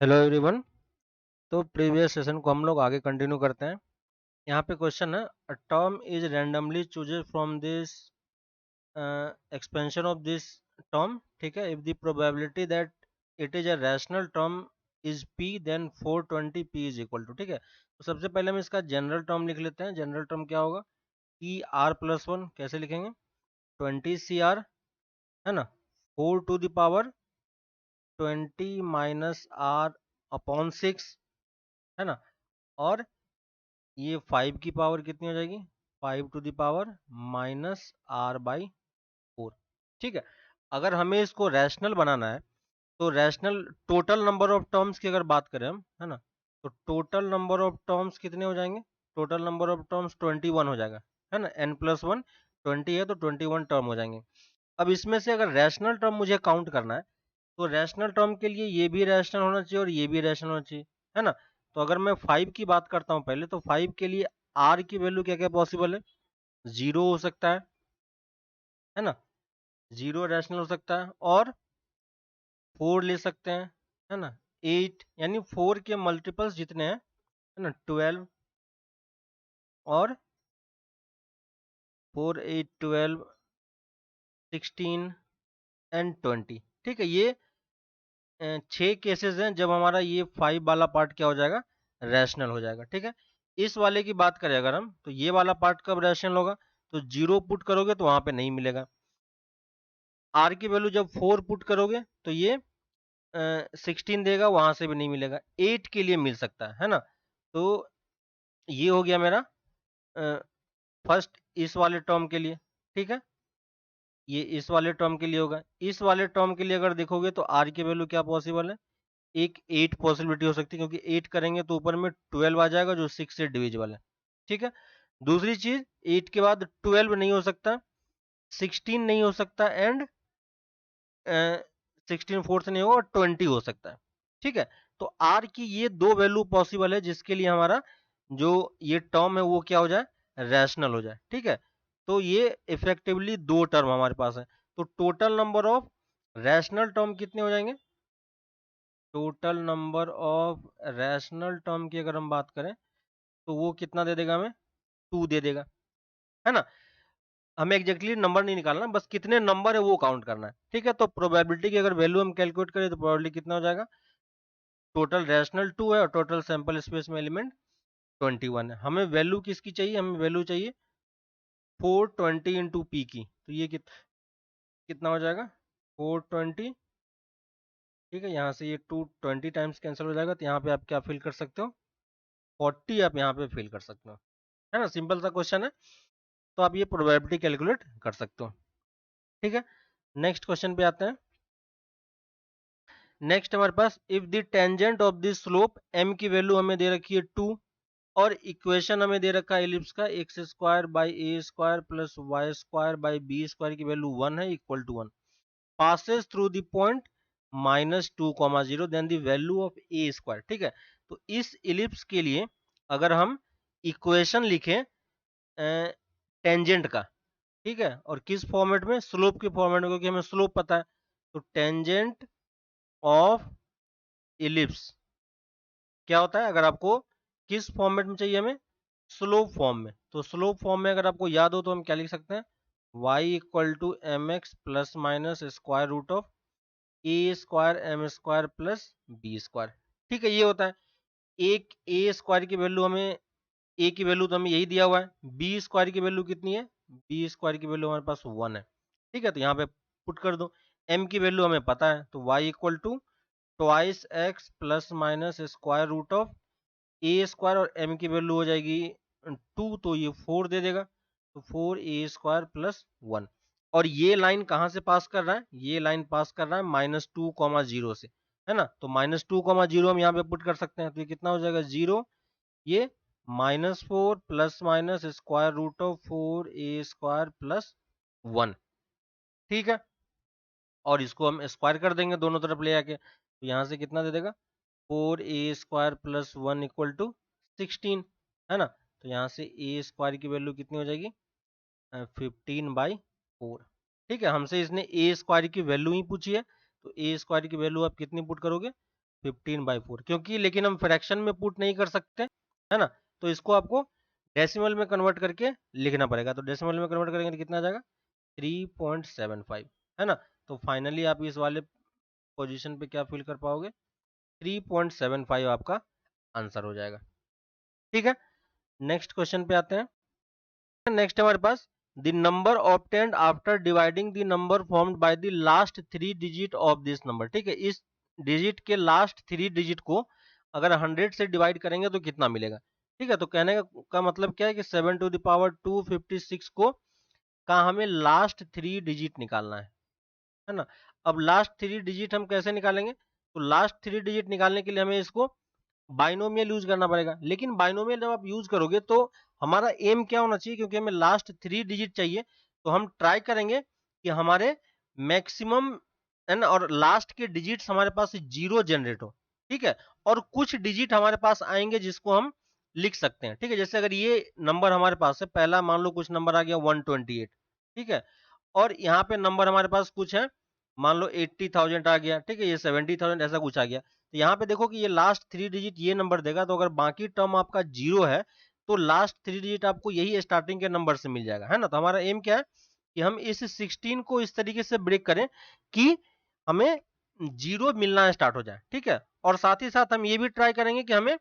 Hello everyone. तो previous session को हम लोग आगे कंटिन्यू करते हैं। यहाँ पे क्वेश्चन है, a term is randomly choosed from this expansion of this term. ठीक है, if the probability that it is a rational term is p then 420 p is equal to. ठीक है, तो सबसे पहले हम इसका जनरल टर्म लिख लेते हैं। जनरल टर्म क्या होगा? p r plus one. कैसे लिखेंगे? 20 cr, है ना, 4 to the power 20 minus r upon 6, है ना। और ये 5 की पावर कितनी हो जाएगी? 5 to the power minus R by 4। ठीक है, अगर हमें इसको रैशनल बनाना है तो rational total number of terms की अगर बात करें हम, है ना, तो टोटल नंबर ऑफ टर्म्स कितने हो जाएंगे? टोटल नंबर ऑफ टर्म्स 21 हो जाएगा, है ना। n प्लस वन 20 है तो 21 टर्म हो जाएंगे। अब इसमें से अगर रैशनल टर्म मुझे काउंट करना है तो रैशनल टर्म के लिए ये भी रैशनल होना चाहिए और ये भी रैशनल होना चाहिए, है ना। तो अगर मैं 5 की बात करता हूँ पहले, तो 5 के लिए r की वैल्यू क्या क्या पॉसिबल है? 0 हो सकता है ना, 0 रैशनल हो सकता है। और 4 ले सकते हैं, है ना। 8 यानी 4 के मल्टीपल्स जितने हैं, है ना, 12 और 4 8 12 16 एंड 20। ठीक है, ये 6 केसेस हैं जब हमारा ये 5 वाला पार्ट क्या हो जाएगा? रैशनल हो जाएगा। ठीक है, इस वाले की बात करें अगर हम, तो ये वाला पार्ट कब रैशनल होगा? तो 0 पुट करोगे तो वहां पे नहीं मिलेगा। r की वैल्यू जब 4 पुट करोगे तो ये 16 देगा, वहां से भी नहीं मिलेगा। 8 के लिए मिल सकता है ना। तो ये हो गया मेरा फर्स्ट इस वाले टर्म के लिए। ठीक है, ये इस वाले टर्म के लिए होगा। इस वाले टर्म के लिए अगर देखोगे तो r की वैल्यू क्या पॉसिबल है? एक 8 पॉसिबिलिटी हो सकती है, क्योंकि 8 करेंगे तो ऊपर में 12 आ जाएगा जो 6 से डिविजिबल है। ठीक है, दूसरी चीज, 8 के बाद 12 नहीं हो सकता, 16 नहीं हो सकता, एंड 16 फोर से नहीं होगा और 20 हो सकता है। ठीक है, तो आर की ये दो वैल्यू पॉसिबल है जिसके लिए हमारा जो ये टर्म है वो क्या हो जाए? रैशनल हो जाए। ठीक है, तो ये इफेक्टिवली दो टर्म हमारे पास है। तो total number of rational term कितने हो जाएंगे? Total number of rational term की अगर हम बात करें तो वो कितना दे देगा हमें? 2 दे देगा, है ना। हमें एग्जैक्टली नंबर नहीं निकालना, बस कितने नंबर है वो काउंट करना है। ठीक है, तो प्रोबेबिलिटी की अगर वैल्यू हम कैलकुलेट करें तो प्रोबेबिलिटी कितना हो जाएगा? टोटल रैशनल 2 है और टोटल सैंपल स्पेस में एलिमेंट 21 है। हमें वैल्यू किसकी चाहिए? हमें वैल्यू चाहिए 420 इंटू पी की। तो ये कितना हो जाएगा? 420। ठीक है, यहाँ से ये 220 टाइम्स कैंसिल हो जाएगा, तो यहाँ पे आप क्या फिल कर सकते हो? 40 आप यहाँ पे फिल कर सकते हो, है ना। सिंपल सा क्वेश्चन है, तो आप ये प्रोबेबिलिटी कैलकुलेट कर सकते हो। ठीक है, नेक्स्ट क्वेश्चन पे आते हैं। नेक्स्ट हमारे पास, if the tangent of the slope m की वैल्यू हमें दे रखी है 2 और इक्वेशन हमें दे रखा है एलिप्स का X square by A square plus Y square by B square की वैल्यू 1 है, equal to 1, passes through the point -2, 0 then the value of A square. ठीक है, तो इस एलिप्स के लिए अगर हम इक्वेशन लिखें टेंजेंट का, ठीक है, और किस फॉर्मेट में? स्लोप के फॉर्मेट में, क्योंकि हमें स्लोप पता है। तो टेंजेंट ऑफ इलिप्स क्या होता है? अगर आपको किस फॉर्मेट में चाहिए? हमें स्लोप फॉर्म में। तो स्लोप फॉर्म में अगर आपको याद हो तो हम क्या लिख सकते हैं? y equal to M X plus minus square root of A square M square plus B square. ठीक है, ये होता है। एक ए स्क्वायर की वैल्यू हमें, ए की वैल्यू तो हमें यही दिया हुआ है। बी स्क्वायर की वैल्यू कितनी है? बी स्क्वायर की वैल्यू हमारे पास 1 है। ठीक है, तो यहाँ पे पुट कर दो। एम की वैल्यू हमें पता है, तो y equal to twice X plus minus square root of A square, और एम की वैल्यू हो जाएगी 2, तो ये 4 दे देगा। तो 4a² + 1। और ये लाइन कहाँ से पास कर रहा है? ये लाइन पास कर रहा है -2, 0 से, है ना। तो -2, 0 हम यहाँ पे पुट कर सकते हैं, तो ये कितना हो जाएगा? 0, ये -4 plus minus square root of 4a² + 1। ठीक है, और इसको हम स्क्वायर कर देंगे दोनों तरफ ले आके, तो यहाँ से कितना दे देगा? 4a² + 1 इक्वल टू 16, है ना। तो यहाँ से ए स्क्वायर की वैल्यू कितनी हो जाएगी? 15/4। ठीक है, हमसे इसने ए स्क्वायर की वैल्यू ही पूछी है, तो ए स्क्वायर की वैल्यू आप कितनी पुट करोगे? 15/4, क्योंकि लेकिन हम फ्रैक्शन में पुट नहीं कर सकते, है ना, तो इसको आपको डेसिमल में कन्वर्ट करके लिखना पड़ेगा। तो डेसिमल में कन्वर्ट करेंगे तो कितना आ जाएगा 3.75, है ना। तो फाइनली आप इस वाले पोजीशन पे क्या फिल कर पाओगे 3.75 आपका आंसर हो जाएगा। ठीक है, नेक्स्ट क्वेश्चन पे आते हैं। नेक्स्ट हमारे पास the number obtained after dividing the number formed by the last 3 digit of this number. ठीक है, इस डिजिट के लास्ट 3 डिजिट को अगर 100 से डिवाइड करेंगे तो कितना मिलेगा। ठीक है, तो कहने का मतलब क्या है कि 7 टू द पावर 256 का हमें लास्ट 3 डिजिट निकालना है ना। अब लास्ट 3 डिजिट हम कैसे निकालेंगे, तो लास्ट 3 डिजिट निकालने के लिए हमें इसको बाइनोमियल यूज करना पड़ेगा। लेकिन बाइनोमियल जब आप यूज करोगे तो हमारा एम क्या होना चाहिए, क्योंकि हमें लास्ट 3 डिजिट चाहिए, तो हम ट्राई करेंगे कि हमारे मैक्सिमम एन और लास्ट के डिजिट्स हमारे पास जीरो जनरेट हो। ठीक है, और कुछ डिजिट हमारे पास आएंगे जिसको हम लिख सकते हैं। ठीक है, जैसे अगर ये नंबर हमारे पास है, पहला मान लो कुछ नंबर आ गया 128, ठीक है, और यहाँ पे नंबर हमारे पास कुछ है, मान लो 80,000 आ गया, ठीक है, ये 70,000 ऐसा कुछ आ गया। तो यहाँ पे देखो कि ये लास्ट 3 डिजिट ये नंबर देगा, तो अगर बाकी टर्म आपका जीरो है तो लास्ट 3 डिजिट आपको यही स्टार्टिंग के नंबर से मिल जाएगा, है ना। तो हमारा एम क्या है कि हम इस 16 को इस तरीके से ब्रेक करें कि हमें जीरो मिलना स्टार्ट हो जाए। ठीक है, और साथ ही साथ हम ये भी ट्राई करेंगे कि हमें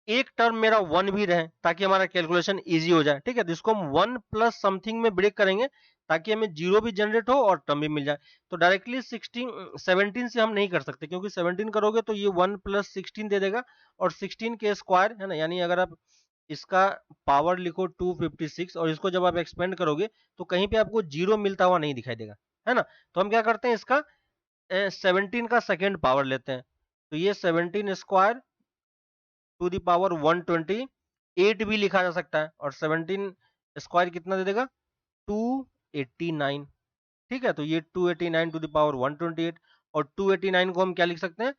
एक टर्म मेरा 1 भी रहे, ताकि हमारा कैलकुलेशन इजी हो जाए। ठीक है, तो इसको हम 1 प्लस समथिंग में ब्रेक करेंगे ताकि हमें जीरो भी जनरेट हो और टर्म भी मिल जाए। तो डायरेक्टली 17 से हम नहीं कर सकते, क्योंकि 17 करोगे तो ये 1 प्लस 16 दे देगा, और 16 के स्क्वायर, है ना, यानी अगर आप इसका पावर लिखो 256 और इसको जब आप एक्सपेंड करोगे तो कहीं पे आपको जीरो मिलता हुआ नहीं दिखाई देगा, है ना। तो हम क्या करते हैं, इसका 17 का सेकेंड पावर लेते हैं, तो ये 17 स्क्वायर टू द पावर 128 भी लिखा जा सकता है, और 17 स्क्वायर कितना दे देगा 289। ठीक है, तो ये 289 टू द पावर 128, और 289 को हम क्या लिख सकते हैं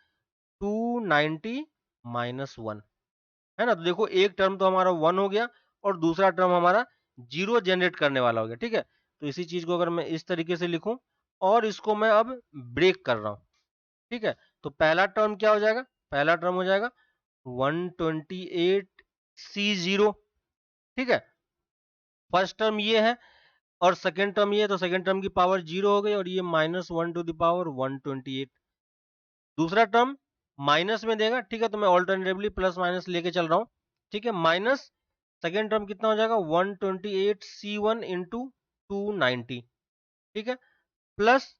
290 माइनस 1, है ना। तो देखो एक टर्म तो हमारा 1 हो गया और दूसरा टर्म हमारा जीरो जनरेट करने वाला हो गया। ठीक है, तो इसी चीज को अगर मैं इस तरीके से लिखूं और इसको मैं अब ब्रेक कर रहा हूं, ठीक है, तो पहला टर्म क्या हो जाएगा, पहला टर्म हो जाएगा 128C0। ठीक है, फर्स्ट टर्म ये है और सेकेंड टर्म ये है, तो सेकेंड टर्म की पावर जीरो हो गई और ये -1 टू द पावर 128। दूसरा टर्म माइनस में देगा, ठीक है, तो मैं ऑल्टरनेटिवली प्लस माइनस लेके चल रहा हूँ। ठीक है, माइनस सेकेंड टर्म कितना हो जाएगा 128C1 इंटू 290, ठीक है, प्लस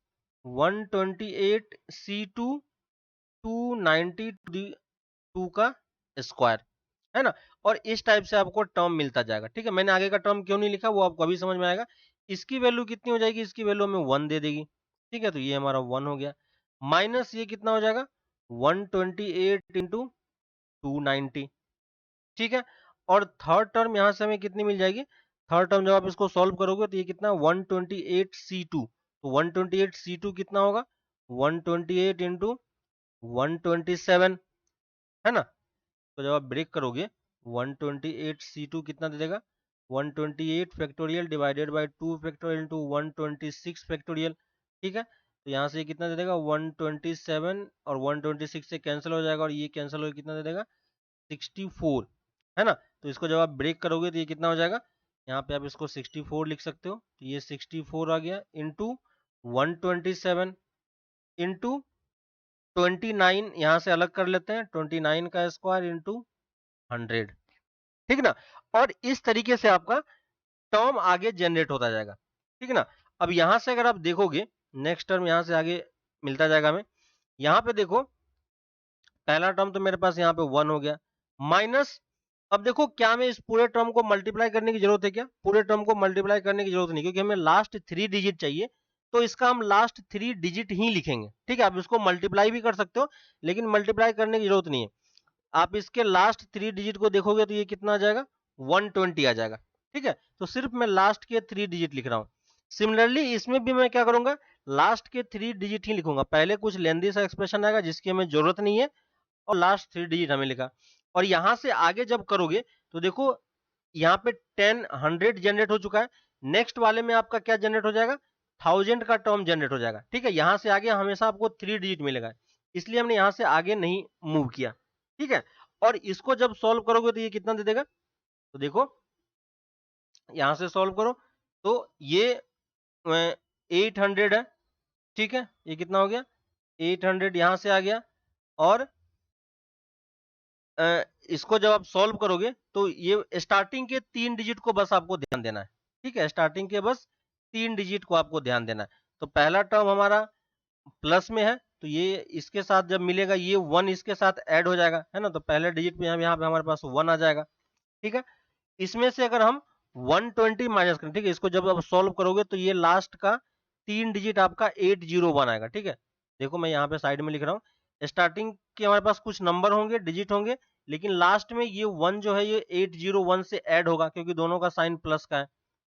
128C2 290 टू का स्क्वायर, है ना। और इस टाइप से आपको टर्म मिलता जाएगा। ठीक है, मैंने आगे का टर्म क्यों नहीं लिखा वो आपको अभी समझ में आएगा। इसकी वैल्यू कितनी हो जाएगी, इसकी वैल्यू हमें 1 दे देगी। ठीक है, तो ये हमारा 1 हो गया, माइनस ये कितना हो जाएगा 128 इंटू 290। ठीक है, और थर्ड टर्म यहाँ से हमें कितनी मिल जाएगी, थर्ड टर्म जब आप इसको सॉल्व करोगे तो ये कितना 128C2, तो 128C2 कितना होगा 128 इंटू 127, है ना। तो जब आप ब्रेक करोगे 128C2 कितना दे देगा 128 factorial divided by 2 factorial into 126 factorial. ठीक है, तो यहाँ से कितना दे देगा 127 और 126 से कैंसिल हो जाएगा और ये कैंसिल हो कितना दे देगा 64, है ना। तो इसको जब आप ब्रेक करोगे तो ये कितना हो जाएगा, यहाँ पे आप इसको 64 लिख सकते हो, तो ये 64 आ गया इंटू 127 इंटू 29, यहाँ से अलग कर लेते हैं 29 का स्क्वायर इंटू 100। ठीक ना, और इस तरीके से आपका टर्म आगे जनरेट होता जाएगा। ठीक है ना, अब यहां से अगर आप देखोगे नेक्स्ट टर्म यहां से आगे मिलता जाएगा हमें। यहां पे देखो पहला टर्म तो मेरे पास यहाँ पे 1 हो गया, माइनस, अब देखो क्या हमें इस पूरे टर्म को मल्टीप्लाई करने की जरूरत है क्या, पूरे टर्म को मल्टीप्लाई करने की जरूरत नहीं, क्योंकि हमें लास्ट 3 डिजिट चाहिए, तो इसका हम लास्ट 3 डिजिट ही लिखेंगे। ठीक है, आप इसको मल्टीप्लाई भी कर सकते हो, लेकिन मल्टीप्लाई करने की जरूरत नहीं है। आप इसके लास्ट 3 डिजिट को देखोगे तो ये कितना आ जाएगा 120 आ जाएगा। ठीक है, तो सिर्फ मैं लास्ट के 3 डिजिट लिख रहा हूँ। सिमिलरली इसमें भी मैं क्या करूंगा, लास्ट के 3 डिजिट ही लिखूंगा, पहले कुछ लेंदी सा एक्सप्रेशन आएगा जिसकी हमें जरूरत नहीं है, और लास्ट 3 डिजिट हमें लिखा। और यहां से आगे जब करोगे तो देखो यहाँ पे 10 100 जनरेट हो चुका है, नेक्स्ट वाले में आपका क्या जनरेट हो जाएगा 1000 का टर्म जनरेट हो जाएगा। ठीक है, यहां से आगे हमेशा आपको 3 डिजिट मिलेगा, इसलिए हमने यहां से आगे नहीं मूव किया। ठीक है, और इसको जब सॉल्व करोगे तो ये कितना दे देगा, तो देखो यहां से सॉल्व करो तो ये 800 है। ठीक है, ये कितना हो गया 800 यहां से आ गया, और इसको जब आप सॉल्व करोगे तो ये स्टार्टिंग के 3 डिजिट को बस आपको ध्यान देना है। ठीक है, स्टार्टिंग के बस 3 डिजिट को आपको ध्यान देना है। तो पहला टर्म हमारा प्लस में है, तो ये इसके साथ जब मिलेगा ये 1 इसके साथ ऐड हो जाएगा, है ना, तो पहले डिजिट में यहाँ पे हमारे पास 1 आ जाएगा। ठीक है, इसमें से अगर हम 120 माइनस करें, ठीक है, इसको जब आप सॉल्व करोगे तो ये लास्ट का 3 डिजिट आपका 801 आएगा। ठीक है, देखो मैं यहाँ पे साइड में लिख रहा हूँ, स्टार्टिंग के हमारे पास कुछ नंबर होंगे, डिजिट होंगे, लेकिन लास्ट में ये 1 जो है ये 801 से ऐड होगा, क्योंकि दोनों का साइन प्लस का है।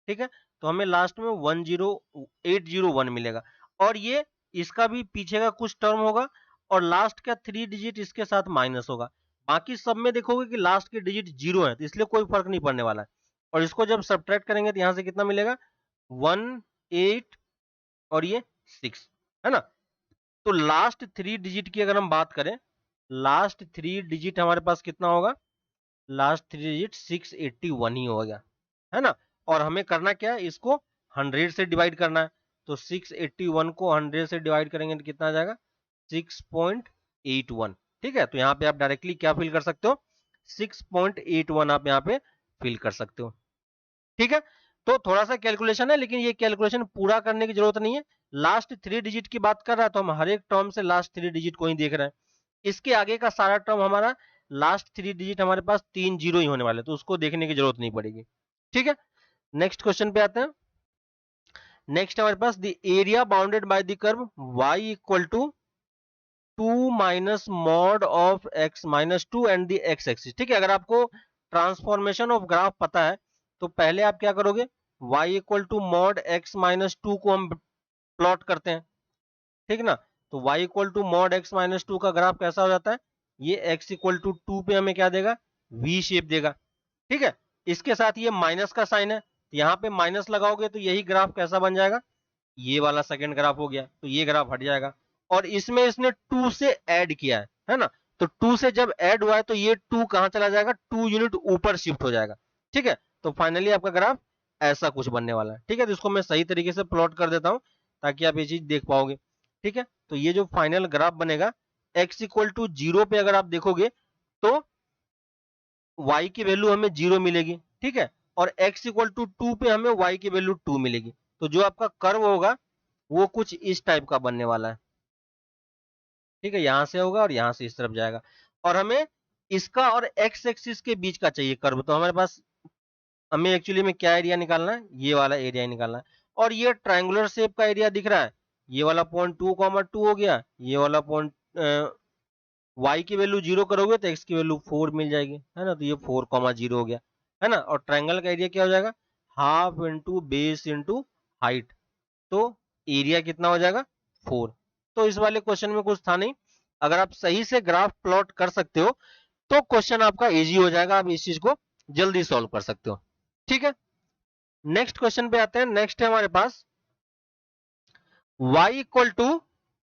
ठीक है, तो हमें लास्ट में 801 मिलेगा, और ये इसका भी पीछे का कुछ टर्म होगा, और लास्ट का 3 डिजिट इसके साथ माइनस होगा। बाकी सब में देखोगे कि लास्ट के डिजिट 0 है, तो इसलिए कोई फर्क नहीं पड़ने वाला है। और इसको जब सब्ट्रैक्ट करेंगे तो यहां से कितना मिलेगा 1 8 और ये 6, है ना। तो लास्ट 3 डिजिट की अगर हम बात करें, लास्ट 3 डिजिट हमारे पास कितना होगा, लास्ट 3 डिजिट 681 ही होगा, है ना। और हमें करना क्या है, इसको 100 से डिवाइड करना है, तो 681 को 100 से डिवाइड करेंगे तो कितना आ जाएगा 6.81। ठीक है, तो यहाँ पे आप डायरेक्टली क्या फिल कर सकते हो, 6.81 आप यहाँ पे फिल कर सकते हो। ठीक है, तो थोड़ा सा कैलकुलेशन है, लेकिन ये कैलकुलेशन पूरा करने की जरूरत नहीं है। लास्ट 3 डिजिट की बात कर रहा है तो हम हर एक टर्म से लास्ट 3 डिजिट को ही देख रहे हैं। इसके आगे का सारा टर्म हमारा लास्ट 3 डिजिट हमारे पास 3 जीरो ही होने वाले, तो उसको देखने की जरूरत नहीं पड़ेगी। ठीक है, नेक्स्ट क्वेश्चन पे आते हैं। नेक्स्ट हमारे पास the area bounded by the curve y equal to 2 minus mod of x minus 2 and the x axis. ठीक है, अगर आपको ट्रांसफॉर्मेशन ऑफ ग्राफ पता है तो पहले आप क्या करोगे, y equal to mod x minus 2 को हम प्लॉट करते हैं। ठीक ना, तो y equal to mod x minus 2 का ग्राफ कैसा हो जाता है, ये x इक्वल टू 2 पे हमें क्या देगा, v शेप देगा। ठीक है, इसके साथ ये माइनस का साइन है, तो यहाँ पे माइनस लगाओगे तो यही ग्राफ कैसा बन जाएगा, ये वाला सेकंड ग्राफ हो गया, तो ये ग्राफ हट जाएगा। और इसमें इसने 2 से ऐड किया है ना, तो 2 से जब ऐड हुआ है तो ये 2 कहां चला जाएगा, 2 यूनिट ऊपर शिफ्ट हो जाएगा। ठीक है, तो फाइनली आपका ग्राफ ऐसा कुछ बनने वाला है। ठीक है, तो इसको मैं सही तरीके से प्लॉट कर देता हूं ताकि आप ये चीज देख पाओगे। ठीक है, तो ये जो फाइनल ग्राफ बनेगा, x इक्वल टू 0 पे अगर आप देखोगे तो y की वैल्यू हमें 0 मिलेगी। ठीक है, और x इक्वल टू 2 पे हमें y की वैल्यू 2 मिलेगी। तो जो आपका कर्व होगा वो कुछ इस टाइप का बनने वाला है। ठीक है, यहां से होगा और यहां से इस तरफ जाएगा, और हमें इसका और x एक्सिस के बीच का चाहिए कर्व। तो हमारे पास हमें एक्चुअली में क्या एरिया निकालना है, ये वाला एरिया निकालना है। और ये ट्रायंगुलर शेप का एरिया दिख रहा है, ये वाला पॉइंट 2,2 हो गया, ये वाला पॉइंट y की वैल्यू 0 करोगे तो x की वैल्यू 4 मिल जाएगी, है ना, तो ये 4,0 हो गया, है ना। और ट्रायंगल का एरिया क्या हो जाएगा, half into base into height, तो एरिया कितना हो जाएगा 4। तो इस वाले क्वेश्चन में कुछ था नहीं, अगर आप सही से ग्राफ प्लॉट कर सकते हो तो क्वेश्चन आपका इजी हो जाएगा, आप इस चीज को जल्दी सॉल्व कर सकते हो। ठीक है, नेक्स्ट क्वेश्चन पे आते हैं। नेक्स्ट है हमारे पास y equal to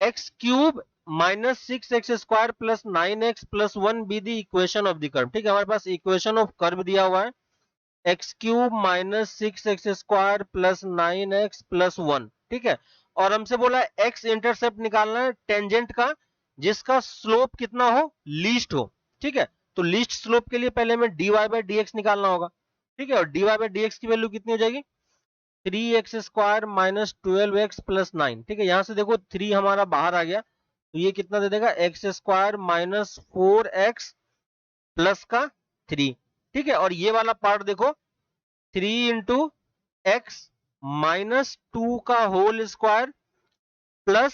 X cube minus 6x square plus 9x plus 1 be the equation of the curve. ठीक है, हमारे पास इक्वेशन ऑफ कर्व दिया हुआ है, X cube minus 6x square plus 9x plus 1। ठीक है, और हमसे बोला एक्स इंटरसेप्ट निकालना है टेंजेंट का जिसका स्लोप कितना हो, लीस्ट हो। ठीक है, तो लीस्ट स्लोप के लिए पहले हमें dy बाई डी एक्स निकालना होगा। ठीक है, और dy बाई डी एक्स की वैल्यू कितनी हो जाएगी, 3x square minus 12x plus 9। ठीक है, यहां से देखो 3 हमारा बाहर आ गया, तो ये कितना दे देगा, x square minus 4x plus का 3। ठीक है, और ये वाला पार्ट देखो 3 इंटू एक्स माइनस 2 का whole square plus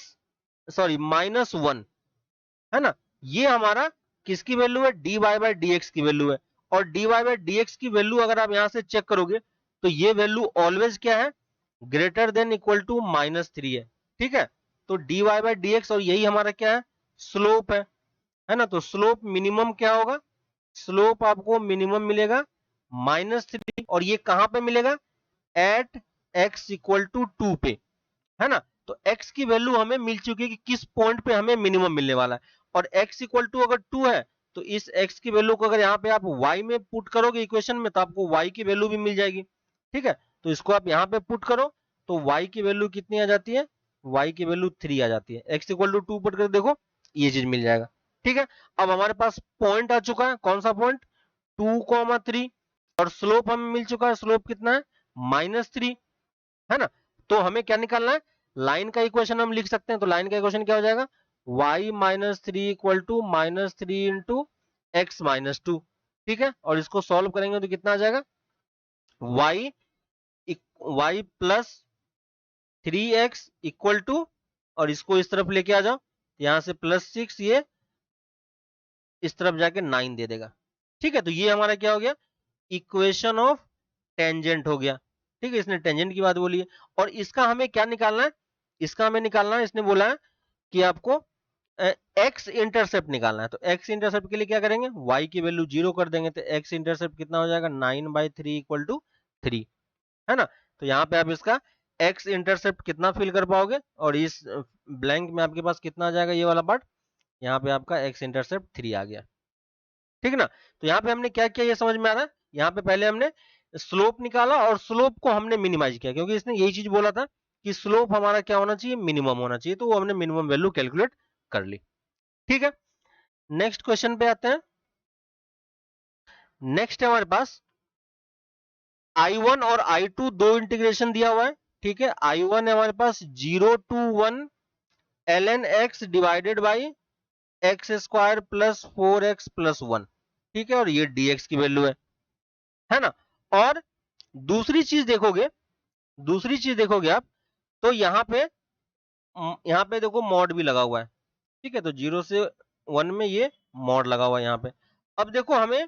sorry minus 1, है ना। ये हमारा किसकी वैल्यू है, D Y by D X की वैल्यू है। और D Y by D X की वैल्यू अगर आप यहां से चेक करोगे तो ये वैल्यू ऑलवेज क्या है, ग्रेटर देन इक्वल टू -3 है। ठीक है, तो D Y by D X, और यही हमारा क्या है, स्लोप है ना। तो स्लोप मिनिमम क्या होगा, स्लोप आपको मिनिमम मिलेगा -3, और ये कहां पे मिलेगा, एट एक्स इक्वल टू 2 पे, है ना। तो x की वैल्यू हमें मिल चुकी है कि किस पॉइंट पे हमें मिनिमम मिलने वाला है, और x इक्वल टू अगर 2 है तो इस x की वैल्यू को अगर यहाँ पे आप y में पुट करोगे इक्वेशन में तो आपको y की वैल्यू भी मिल जाएगी। ठीक है, तो इसको आप यहाँ पे पुट करो तो y की वैल्यू कितनी आ जाती है, y की वैल्यू 3 आ जाती है। x इक्वल टू 2 पुट कर देखो, ये चीज मिल जाएगा। ठीक है, अब हमारे पास पॉइंट आ चुका है, कौन सा पॉइंट, 2,3, और स्लोप हमें मिल चुका है, स्लोप कितना है, -3, है ना। तो हमें क्या निकालना है, लाइन का इक्वेशन हम लिख सकते हैं, तो लाइन का इक्वेशन क्या हो जाएगा, y-3 equal to -3 into x-2। ठीक है, और इसको सॉल्व करेंगे तो कितना आ जाएगा, y y plus 3x equal to, और इसको इस तरफ लेके आ जाओ, यहां से +6, ये इस तरफ जाके 9 दे देगा। ठीक है, तो ये हमारा क्या हो गया, इक्वेशन ऑफ टेंजेंट हो गया। ठीक है, इसने टेंजेंट की बात बोली है, और इसका हमें क्या निकालना है, इसका हमें निकालना है, इसने बोला है कि आपको एक्स इंटरसेप्ट निकालना है। तो एक्स इंटरसेप्ट के लिए क्या करेंगे, y की वैल्यू 0 कर देंगे, तो एक्स इंटरसेप्ट कितना हो जाएगा, 9/3 इक्वल टू 3, है ना। तो यहाँ पे आप इसका एक्स इंटरसेप्ट कितना फिल कर पाओगे, और इस ब्लैंक में आपके पास कितना आ जाएगा, ये वाला पार्ट, यहाँ पे आपका एक्स इंटरसेप्ट 3 आ गया। ठीक है ना, तो यहाँ पे हमने क्या किया ये समझ में आ रहा है, यहाँ पे पहले हमने स्लोप निकाला और स्लोप को हमने मिनिमाइज किया, क्योंकि इसने यही चीज बोला था कि स्लोप हमारा क्या होना चाहिए, मिनिमम होना चाहिए, तो वो हमने मिनिमम वैल्यू कैलकुलेट कर ली। ठीक है, नेक्स्ट क्वेश्चन पे आते हैं। नेक्स्ट है हमारे पास I1 और I2 दो इंटीग्रेशन दिया हुआ है। ठीक है, I1 है हमारे पास 0 to 1 ln x divided by x square plus 4x plus 1। ठीक है, और ये dx की वैल्यू है ना। और दूसरी चीज देखोगे आप, तो यहाँ पे देखो मॉड भी लगा हुआ है। ठीक है, तो 0 से 1 में ये मॉड लगा हुआ है यहाँ पे। अब देखो हमें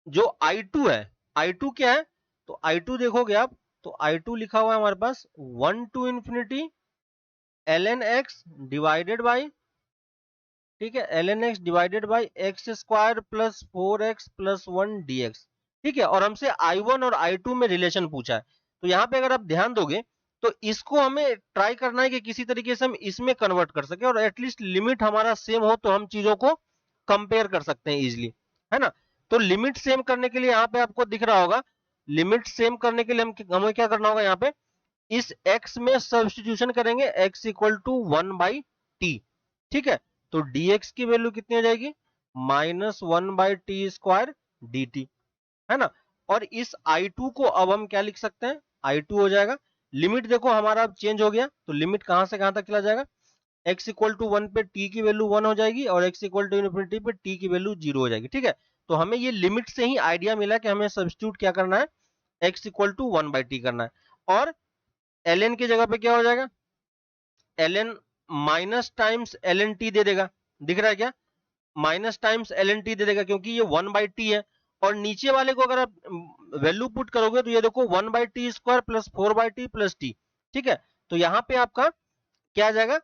जो I2 है, I2 क्या है, तो I2 देखोगे आप, तो I2 लिखा हुआ है हमारे पास 1 to infinity ln x divided by, ठीक है, ln x divided by x square plus 4x plus 1 dx। ठीक है, और हमसे I1 और I2 में रिलेशन पूछा है, तो यहाँ पे अगर आप ध्यान दोगे तो इसको हमें ट्राई करना है कि किसी तरीके से हम इसमें कन्वर्ट कर सके, और एटलीस्ट लिमिट हमारा सेम हो तो हम चीजों को कंपेयर कर सकते हैं इजिली, है ना। तो लिमिट सेम करने के लिए यहाँ पे आपको दिख रहा होगा, लिमिट सेम करने के लिए हमें क्या करना होगा, यहाँ पे इस x में सब्स्टिट्यूशन करेंगे, x इक्वल टू 1/t। ठीक है, तो dx की वैल्यू कितनी हो जाएगी, -1/t² dt, है ना। और इस I2 को अब हम क्या लिख सकते हैं, I2 हो जाएगा, लिमिट देखो हमारा अब चेंज हो गया, तो लिमिट कहां से कहां तक चला जाएगा, x इक्वल टू 1 पे t की वैल्यू 1 हो जाएगी, और x इक्वल टू इन्फिनिटी पे t की वैल्यू 0 हो जाएगी। ठीक है, तो हमें ये लिमिट से ही आइडिया मिला कि हमें सब्स्टिट्यूट क्या करना है, x इक्वल टू 1/t करना है, और ln की जगह पे क्या हो जाएगा, ln minus times ln t दे देगा, दिख रहा है क्या, माइनस टाइम्स ln t दे देगा, क्योंकि ये 1/t है, और नीचे वाले को अगर आप वैल्यू पुट करोगे तो ये देखो 1/t² plus 4/t plus t। ठीक है, तो यहाँ पे आपका क्या आ जाएगा,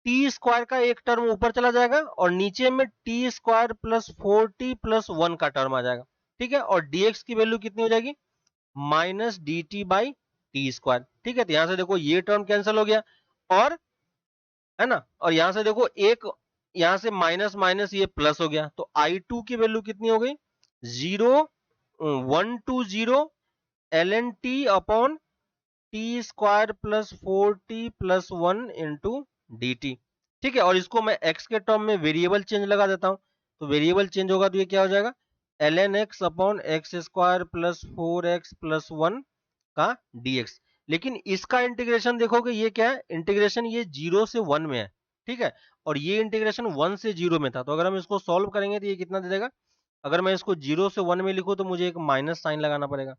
टी स्क्वायर का एक टर्म ऊपर चला जाएगा, और नीचे में T square plus 4t plus 1 का टर्म आ जाएगा। ठीक है, और dx की वैल्यू कितनी हो जाएगी, -dt/t²। ठीक है, तो यहां से देखो ये टर्म कैंसिल हो गया, और है ना, और यहां से देखो एक, यहां से माइनस माइनस ये प्लस हो गया, तो I2 की वैल्यू कितनी हो गई, 1 to 0 ln t upon t² plus 4t plus 1 into dt। ठीक है, और इसको मैं x के टर्म में वेरिएबल चेंज लगा देता हूं, तो वेरिएबल चेंज होगा तो ये क्या हो जाएगा, ln x upon x² plus 4x plus 1 का dx। लेकिन इसका इंटीग्रेशन देखोगे ये क्या है, इंटीग्रेशन ये 0 से 1 में है। ठीक है, और ये इंटीग्रेशन 1 से 0 में था, तो अगर हम इसको सॉल्व करेंगे तो ये कितना दे देगा, अगर मैं इसको 0 से 1 में लिखूं तो मुझे एक माइनस साइन लगाना पड़ेगा।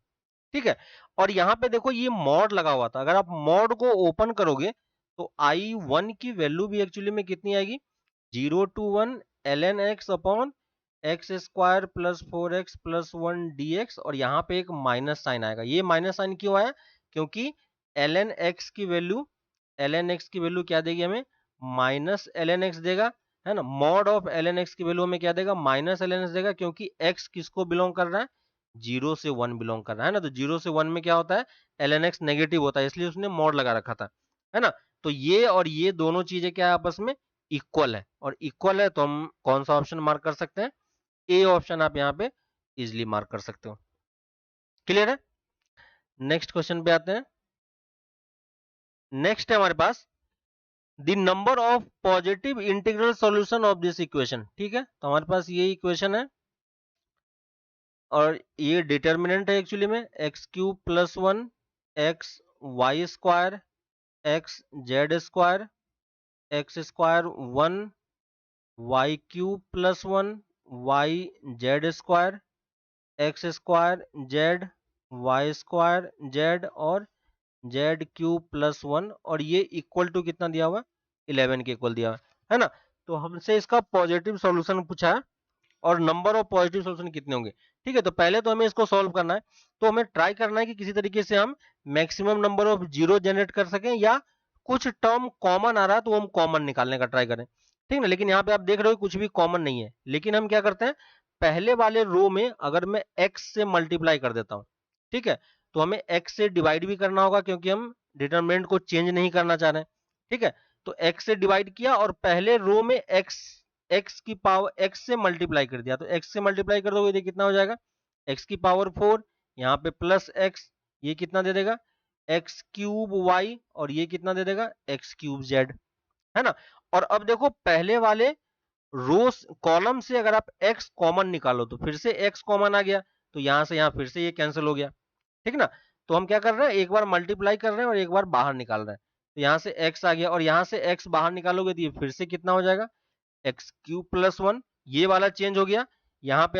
ठीक है, और यहाँ पे देखो ये मॉड लगा हुआ था, अगर आप मॉड को ओपन करोगे तो I1 की वैल्यू भी एक्चुअली में कितनी आएगी, 0 to 1 ln x upon x² plus 4x plus 1 dx, और यहाँ पे एक माइनस साइन आएगा। ये माइनस साइन क्यों आया, क्योंकि ln x की वैल्यू क्या देगी हमें, माइनस ln x देगा, है ना। मॉड ऑफ ln x की वैल्यू हमें क्या देगा, माइनस ln x देगा, क्योंकि x किसको बिलोंग कर रहा है, 0 से 1 बिलोंग कर रहा है ना, तो 0 से 1 में क्या होता है, ln x नेगेटिव होता है, इसलिए उसने मॉड लगा रखा था। है ना। तो ये और ये दोनों चीजें क्या है, आपस में इक्वल है, और इक्वल है तो हम कौन सा ऑप्शन मार्क कर सकते हैं, ए ऑप्शन आप यहाँ पे इजिली मार्क कर सकते हो। क्लियर है। नेक्स्ट क्वेश्चन पे आते हैं। नेक्स्ट है हमारे पास the number of positive integral solution of this equation. ठीक है, तो हमारे पास ये इक्वेशन है और ये डिटर्मिनेंट है एक्चुअली में X cube plus one X Y square X Z square X square one Y cube plus one Y Z square X square Z Y square Z और जेड क्यूब प्लस वन, और ये equal to कितना दिया हुआ, 11 के equal दिया हुआ है ना। तो हमसे इसका पॉजिटिव सॉल्यूशन पूछा है और नंबर ऑफ पॉजिटिव सॉल्यूशन कितने होंगे। ठीक है, तो पहले तो हमें इसको सॉल्व करना है, तो हमें ट्राई करना है कि किसी तरीके से हम maximum number of zero generate कर सकें, या कुछ टर्म कॉमन आ रहा है तो हम कॉमन निकालने का ट्राई करें। ठीक है ना, लेकिन यहाँ पे आप देख रहे हो कुछ भी कॉमन नहीं है, लेकिन हम क्या करते हैं, पहले वाले रो में अगर मैं x से मल्टीप्लाई कर देता हूँ, ठीक है, तो हमें x से डिवाइड भी करना होगा क्योंकि हम डिटरमिनेंट को चेंज नहीं करना चाह रहे हैं। ठीक है, तो x से डिवाइड किया और पहले रो में x की पावर x से मल्टीप्लाई कर दिया, तो x से मल्टीप्लाई कर दोगे कितना हो जाएगा, x की पावर 4, यहाँ पे प्लस x, ये कितना दे देगा x क्यूब y, और ये कितना दे देगा x क्यूब z, है ना। और अब देखो पहले वाले रो कॉलम से अगर आप x कॉमन निकालो तो फिर से x कॉमन आ गया, तो यहां से यहां फिर से ये कैंसिल हो गया। ठीक ना, तो हम क्या कर रहे हैं, एक बार मल्टीप्लाई कर रहे हैं और एक बार बाहर निकाल रहे हैं, तो यहां से x आ गया और यहां से x बाहर निकालोगे तो ये फिर से कितना हो जाएगा एक्स क्यूब प्लस वन, ये वाला चेंज हो गया, यहाँ पे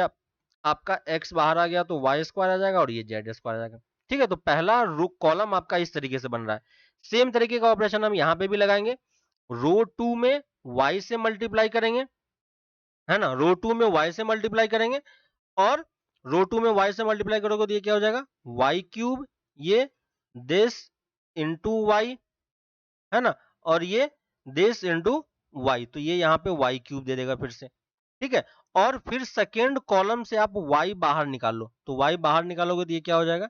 आपका x बाहर आ गया तो वाई स्क्वायर आ जाएगा और ये जेड स्क्वायर आ जाएगा। ठीक है, तो पहला रो कॉलम आपका इस तरीके से बन रहा है। सेम तरीके का ऑपरेशन हम यहाँ पे भी लगाएंगे, रो टू में y से मल्टीप्लाई करेंगे, है ना, रो टू में y से मल्टीप्लाई करेंगे, और रो टू में y से मल्टीप्लाई करोगे तो ये क्या हो जाएगा y क्यूब, ये दिस इंटू वाई, है ना, और ये दिस इंटू वाई, तो ये यहाँ पे वाई क्यूब दे देगा फिर से। ठीक है, और फिर सेकेंड कॉलम से आप वाई बाहर निकाल लो, तो वाई बाहर निकालोगे तो ये क्या हो जाएगा,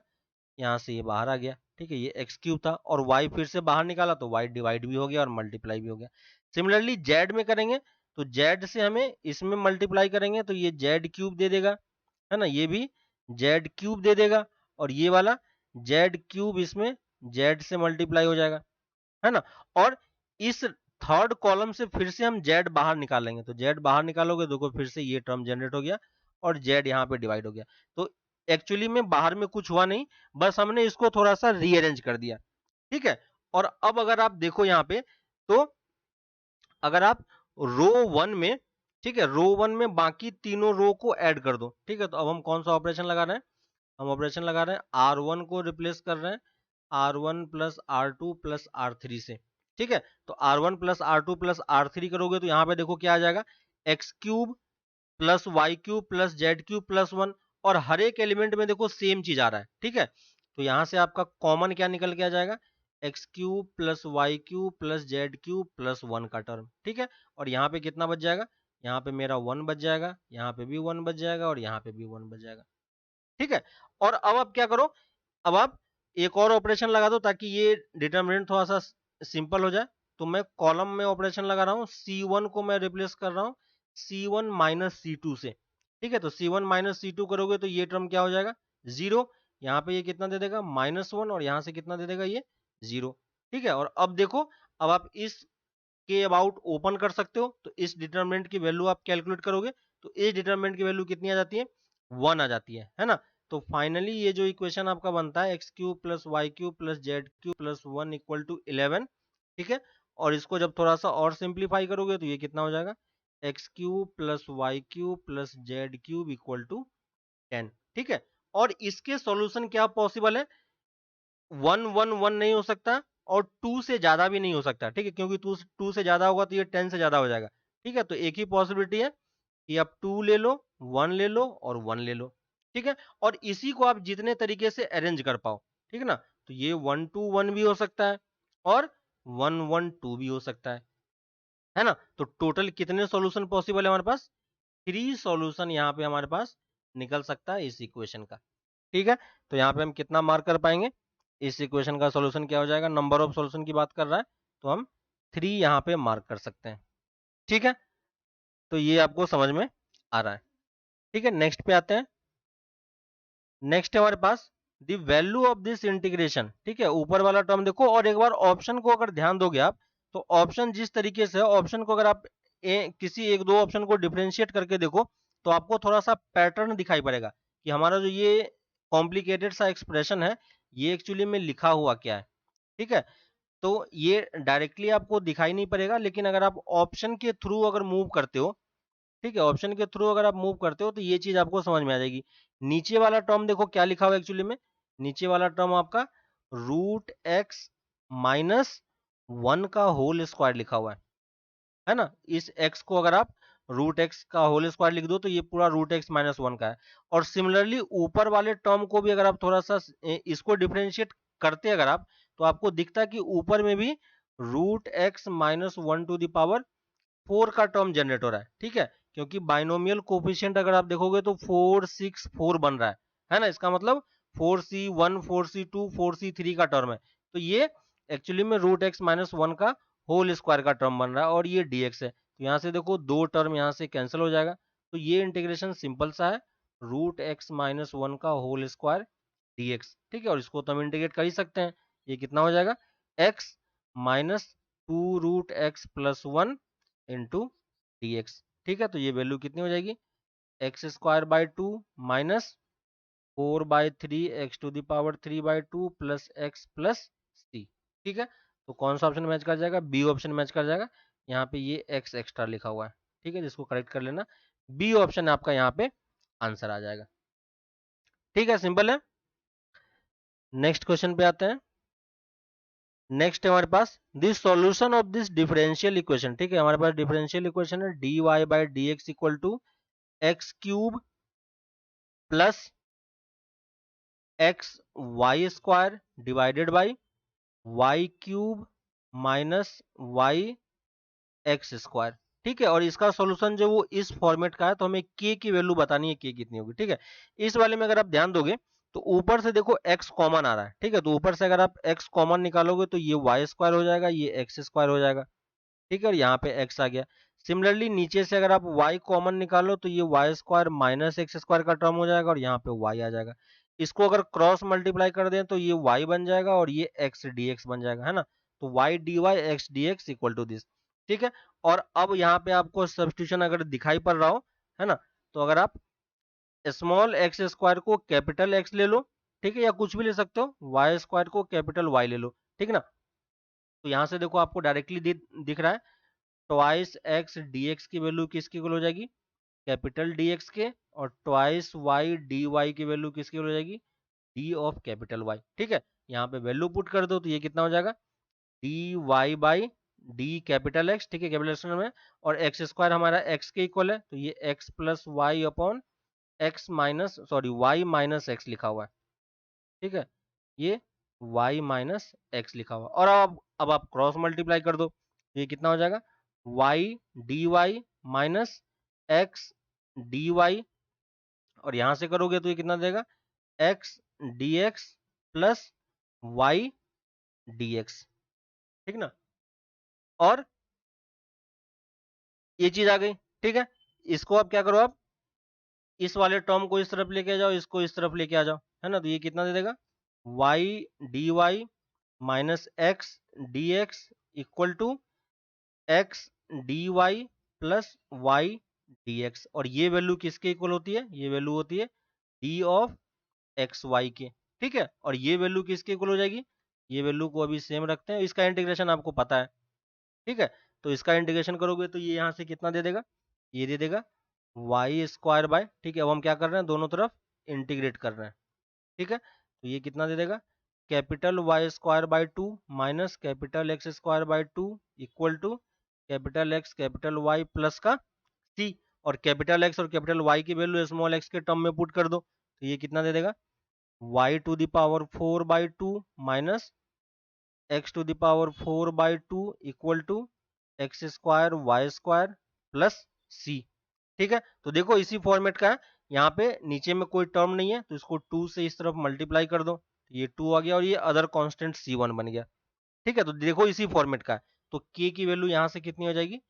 यहाँ से ये बाहर आ गया। ठीक है, ये एक्स क्यूब था और वाई फिर से बाहर निकाला तो वाई डिवाइड भी हो गया और मल्टीप्लाई भी हो गया। सिमिलरली जेड में करेंगे तो जेड से हमें इसमें मल्टीप्लाई करेंगे तो ये जेड क्यूब दे देगा, है ना, ये भी जेड क्यूब दे देगा, और ये वाला जेड क्यूब इसमें जेड से मल्टीप्लाई हो जाएगा, है ना। और इस थर्ड कॉलम से फिर से हम जेड बाहर निकालेंगे, तो जेड बाहर निकालोगे देखो फिर से ये टर्म जनरेट हो गया और जेड यहाँ पे डिवाइड हो गया। तो एक्चुअली में बाहर में कुछ हुआ नहीं, बस हमने इसको थोड़ा सा रीअरेंज कर दिया। ठीक है, और अब अगर आप देखो यहाँ पे, तो अगर आप रो वन में, ठीक है, रो वन में बाकी तीनों रो को ऐड कर दो। ठीक है, तो अब हम कौन सा ऑपरेशन लगा रहे हैं, हम ऑपरेशन लगा रहे हैं आर वन को रिप्लेस कर रहे हैं R one plus R two plus R three से। ठीक है, तो R one plus R two plus R three करोगे तो यहाँ पे देखो क्या आ जाएगा, X cube plus Y cube plus Z cube plus one, और हर एक एलिमेंट में देखो सेम चीज आ रहा है। ठीक है, तो यहाँ से आपका कॉमन क्या निकल के आ जाएगा, X cube plus Y cube plus Z cube plus one का टर्म। ठीक है, और यहाँ पे कितना बच जाएगा, यहाँ पे मेरा वन बच जाएगा, यहाँ पे भी वन बच जाएगा और यहाँ पे भी वन बच जाएगा। ठीक है, और अब आप क्या करो, अब आप एक और ऑपरेशन लगा दो ताकि ये डिटरमिनेंट थोड़ा सा सिंपल हो जाए। तो मैं कॉलम में ऑपरेशन लगा रहा हूँ, C1 को मैं रिप्लेस कर रहा हूँ C1 माइनस C2 से। ठीक है, तो C1 माइनस C2 करोगे तो ये टर्म क्या हो जाएगा, जीरो, यहाँ पे ये कितना दे देगा माइनस वन, और यहाँ से कितना दे देगा ये जीरो। ठीक है, और अब देखो, अब आप इस के अबाउट ओपन कर सकते हो, तो इस डिटरमिनेंट की वैल्यू आप कैलकुलेट करोगे तो इस डिटरमिनेंट की वैल्यू कितनी आ जाती है, वन आ जाती है ना। तो फाइनली ये जो इक्वेशन आपका बनता है X cube plus Y cube plus Z cube plus one equal to 11। ठीक है, और इसको जब थोड़ा सा और सिंप्लीफाई करोगे तो ये कितना हो जाएगा, X cube plus Y cube plus Z cube equal to 10। ठीक है, और इसके सॉल्यूशन क्या पॉसिबल है, वन वन वन नहीं हो सकता और टू से ज्यादा भी नहीं हो सकता। ठीक है, क्योंकि टू से ज्यादा होगा तो ये 10 से ज्यादा हो जाएगा। ठीक है, तो एक ही पॉसिबिलिटी है कि आप टू ले लो, वन ले लो और वन ले लो। ठीक है, और इसी को आप जितने तरीके से अरेंज कर पाओ। ठीक है ना, तो ये वन टू वन भी हो सकता है और वन वन टू भी हो सकता है ना। तो टोटल कितने सॉल्यूशन पॉसिबल है हमारे पास, थ्री सॉल्यूशन यहाँ पे हमारे पास निकल सकता है इस इक्वेशन का। ठीक है, तो यहाँ पे हम कितना मार्क कर पाएंगे, इस इक्वेशन का सॉल्यूशन क्या हो जाएगा, नंबर ऑफ सॉल्यूशन की बात कर रहा है तो हम 3 यहाँ पे मार्क कर सकते हैं। ठीक है, तो ये आपको समझ में आ रहा है। ठीक है, नेक्स्ट पे आते हैं। नेक्स्ट है हमारे पास the value of this integration. ठीक है, ऊपर वाला टर्म देखो और एक बार ऑप्शन को अगर ध्यान दोगे आप तो ऑप्शन जिस तरीके से है, ऑप्शन को अगर आप किसी एक दो ऑप्शन को डिफरेंशिएट करके देखो तो आपको थोड़ा सा पैटर्न दिखाई पड़ेगा कि हमारा जो ये कॉम्प्लिकेटेड सा एक्सप्रेशन है ये एक्चुअली में लिखा हुआ क्या है। ठीक है, तो ये डायरेक्टली आपको दिखाई नहीं पड़ेगा, लेकिन अगर आप ऑप्शन के थ्रू अगर मूव करते हो, ठीक है, ऑप्शन के थ्रू अगर आप मूव करते हो तो ये चीज आपको समझ में आ जाएगी। नीचे वाला टर्म देखो क्या लिखा हुआ है एक्चुअली में, नीचे वाला टर्म आपका √x-1 का होल स्क्वायर लिखा हुआ है ना। इस x को अगर आप √x का होल स्क्वायर लिख दो तो ये पूरा √x-1 का है। और सिमिलरली ऊपर वाले टर्म को भी अगर आप थोड़ा सा इसको डिफरेंशिएट करते अगर आप तो आपको दिखता है कि ऊपर में भी √x-1 का टर्म जनरेट हो रहा है। ठीक है, क्योंकि बाइनोमियल कोफिशिएंट अगर आप देखोगे तो 4 6 4 बन रहा है ना। इसका मतलब 4c1 4c2 4c3 का टर्म है, तो ये एक्चुअली में √x-1 का होल स्क्वायर का टर्म बन रहा है और ये dx है। तो यहाँ से देखो दो टर्म यहाँ से कैंसिल हो जाएगा, तो ये इंटीग्रेशन सिंपल सा है, √x-1 का होल स्क्वायर dx। ठीक है, और इसको तो हम इंटीग्रेट कर ही सकते हैं, ये कितना हो जाएगा x minus 2√x+1 into dx। ठीक है, तो ये वैल्यू कितनी हो जाएगी x² 2 minus 4/3 x⁻³ plus x plus c। ठीक है, तो कौन सा ऑप्शन मैच कर जाएगा, बी ऑप्शन मैच कर जाएगा। यहाँ पे ये x एक्स्ट्रा लिखा हुआ है, ठीक है, जिसको करेक्ट कर लेना, बी ऑप्शन आपका यहाँ पे आंसर आ जाएगा। ठीक है, सिंपल है। नेक्स्ट क्वेश्चन पे आते हैं। नेक्स्ट है हमारे पास this solution of this differential equation. ठीक है, हमारे पास डिफरेंशियल इक्वेशन है dy/dx equal to x³ plus xy² divided by y³ minus y(x²। ठीक है, और इसका सॉल्यूशन जो वो इस फॉर्मेट का है, तो हमें k की वैल्यू बतानी है, k कितनी होगी। ठीक है, इस वाले में अगर आप ध्यान दोगे तो ऊपर से देखो x कॉमन आ रहा है। ठीक है, तो ऊपर से अगर आप x कॉमन निकालोगे तो ये y² हो जाएगा, ये x² हो जाएगा। ठीक है, और यहाँ पे x आ गया। सिमिलरली नीचे से अगर आप y कॉमन निकालो तो ये y² माइनस x² का टर्म हो जाएगा और यहाँ पे y आ जाएगा। इसको अगर क्रॉस मल्टीप्लाई कर दें तो ये y बन जाएगा और ये x dx बन जाएगा, है ना। तो y dy x dx equal to this. ठीक है, और अब यहाँ पे आपको सब्स्टिट्यूशन अगर दिखाई पड़ रहा हो, है ना, तो अगर आप स्मॉल x² को कैपिटल x ले लो, ठीक है, या कुछ भी ले सकते हो, y² को कैपिटल y ले लो। ठीक है ना, तो यहाँ से देखो आपको डायरेक्टली दिख रहा है ट्वाइस x dx की वैल्यू किसकी इक्वल हो जाएगी, कैपिटल dx के, और ट्वाइस y dy की वैल्यू किसकी इक्वल हो जाएगी, d ऑफ कैपिटल y। ठीक है, यहाँ पे वैल्यू पुट कर दो तो ये कितना हो जाएगा dy/d कैपिटल x। ठीक है, कैपिटल x में, और x² हमारा x के इक्वल है, तो ये x plus y upon y minus x लिखा हुआ है। ठीक है, ये y माइनस x लिखा हुआ, और अब आप क्रॉस मल्टीप्लाई कर दो, ये कितना हो जाएगा y dy minus x dy, और यहां से करोगे तो ये कितना देगा x dx plus y dx। ठीक ना, और ये चीज आ गई। ठीक है, इसको अब क्या करो, आप इस वाले टर्म को इस तरफ लेके जाओ, इसको इस तरफ लेके आ जाओ, है ना, तो ये कितना दे देगा y dy minus x dx equal to x dy plus y dx, और ये वैल्यू किसके इक्वल होती है, ये वैल्यू होती है d ऑफ एक्स वाई के। ठीक है, और ये वैल्यू किसके इक्वल हो जाएगी, ये वैल्यू को अभी सेम रखते हैं, इसका इंटीग्रेशन आपको पता है। ठीक है, तो इसका इंटीग्रेशन करोगे तो ये यहाँ से कितना दे देगा, ये दे देगा y² बाय, ठीक है, अब हम क्या कर रहे हैं, दोनों तरफ इंटीग्रेट कर रहे हैं। ठीक है, तो ये कितना दे देगा capital y² 2 minus capital x² 2 equal to capital x capital y plus का c, और कैपिटल x और कैपिटल y की वैल्यू स्मॉल x के टर्म में पुट कर दो, तो ये कितना दे देगा y⁴/2 minus x⁴/2 equal to x² y² plus c। ठीक है, तो देखो इसी फॉर्मेट का है, यहाँ पे नीचे में कोई टर्म नहीं है तो इसको 2 से इस तरफ मल्टीप्लाई कर दो, ये 2 आ गया और ये अदर कांस्टेंट C1 बन गया। ठीक है, तो देखो इसी फॉर्मेट का है, तो k की वैल्यू यहाँ से कितनी हो जाएगी,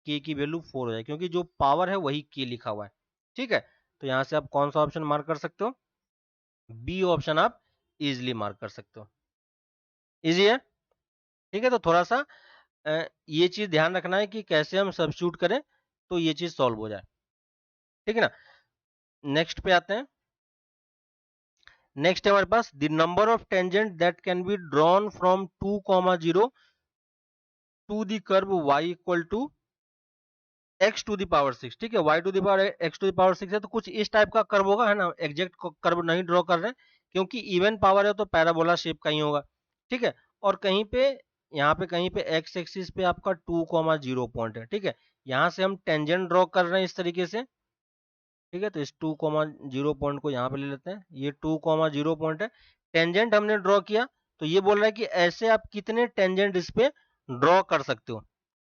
k की वैल्यू 4 हो जाएगी, क्योंकि जो पावर है वही k लिखा हुआ है। ठीक है, तो यहाँ से आप कौन सा ऑप्शन मार्क कर सकते हो, बी ऑप्शन आप इजिली मार्क कर सकते हो। इजी है। ठीक है, तो थोड़ा सा ये चीज ध्यान रखना है कि कैसे हम सब्स्टिट्यूट करें तो ये चीज सॉल्व हो जाए। ठीक है ना, नेक्स्ट पे आते हैं। नेक्स्ट है हमारे पास the number of tangent that can be drawn from 2,0 to the curve y equal to x to the power 6। ठीक है, y to the power x to the power 6 है, तो कुछ इस टाइप का कर्व होगा, है ना। एग्जैक्ट कर्व नहीं ड्रॉ कर रहे हैं क्योंकि इवन पावर है तो पैराबोला शेप का ही होगा। ठीक है, और कहीं पे यहाँ पे कहीं पे x एक्सिस पे आपका 2,0 पॉइंट है। ठीक है, यहाँ से हम टेंजेंट ड्रॉ कर रहे हैं इस तरीके से। ठीक है, तो इस 2,0 पॉइंट को यहाँ पे ले लेते हैं, ये 2,0 पॉइंट है, टेंजेंट हमने ड्रॉ किया। तो ये बोल रहा है कि ऐसे आप कितने टेंजेंट इस पे ड्रॉ कर सकते हो।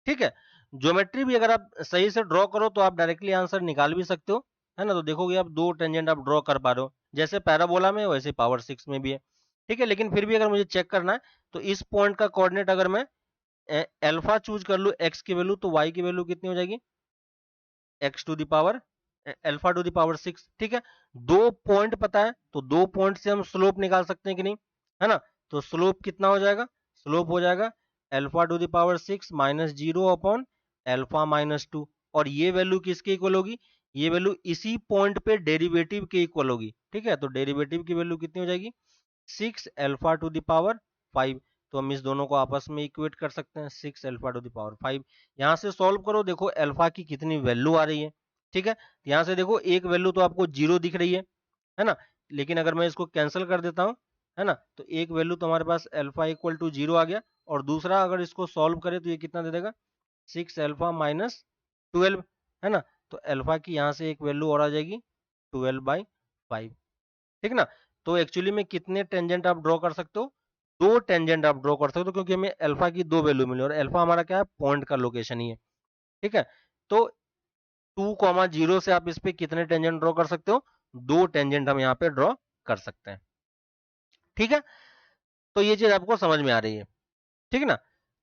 ठीक है, ज्योमेट्री भी अगर आप सही से ड्रॉ करो तो आप डायरेक्टली आंसर निकाल भी सकते हो, है ना। तो देखोगे आप 2 टेंजेंट आप ड्रॉ कर पा रहे हो, जैसे पैराबोला में वैसे पावर 6 में भी है। ठीक है, लेकिन फिर भी अगर मुझे चेक करना है तो इस पॉइंट का कोऑर्डिनेट अगर मैं अल्फा चूज कर लूँ एक्स की वैल्यू, तो वाई की वैल्यू कितनी हो जाएगी, x to the power alpha to the power 6। ठीक है, 2 पॉइंट पता है तो 2 पॉइंट से हम स्लोप निकाल सकते हैं कि नहीं, है ना। तो स्लोप कितना हो जाएगा, स्लोप हो जाएगा alpha to the power 6 minus 0 upon alpha minus 2। और ये वैल्यू किसके इक्वल होगी, ये वैल्यू इसी पॉइंट पे डेरिवेटिव के इक्वल होगी। ठीक है, तो डेरिवेटिव की वैल्यू कितनी हो जाएगी, 6 अल्फा टू द पावर 5। तो हम इस दोनों को आपस में इक्वेट कर सकते हैं, 6 अल्फा टू द पावर 5। यहाँ से सॉल्व करो, देखो अल्फा की कितनी वैल्यू आ रही है। ठीक है, यहाँ से देखो एक वैल्यू तो आपको 0 दिख रही है ना। लेकिन अगर मैं इसको कैंसिल कर देता हूँ, है ना, तो एक वैल्यू तो हमारे पास अल्फा इक्वल टू 0 आ गया, और दूसरा अगर इसको सॉल्व करें तो ये कितना दे देगा, 6 अल्फा माइनस 12, है ना। तो अल्फा की यहाँ से एक वैल्यू और आ जाएगी 12/5। ठीक ना, तो एक्चुअली में कितने टेंजेंट आप ड्रॉ कर सकते हो, 2 टेंजेंट आप ड्रॉ कर सकते हो, क्योंकि हमें अल्फा की 2 वैल्यू मिली और अल्फा हमारा क्या है, पॉइंट का लोकेशन ही है। ठीक है, तो 2,0 से आप इस पे कितने टेंजेंट ड्रॉ कर सकते हो, 2 टेंजेंट हम यहाँ पे ड्रॉ कर सकते हैं। ठीक है, तो ये चीज आपको समझ में आ रही है। ठीक है ना,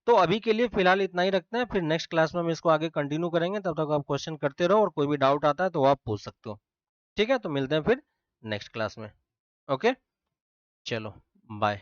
तो अभी के लिए फिलहाल इतना ही रखते हैं, फिर नेक्स्ट क्लास में हम इसको आगे कंटिन्यू करेंगे। तब तक आप क्वेश्चन करते रहो और कोई भी डाउट आता है तो आप पूछ सकते हो। ठीक है, तो मिलते हैं फिर नेक्स्ट क्लास में। ओके, चलो बाय।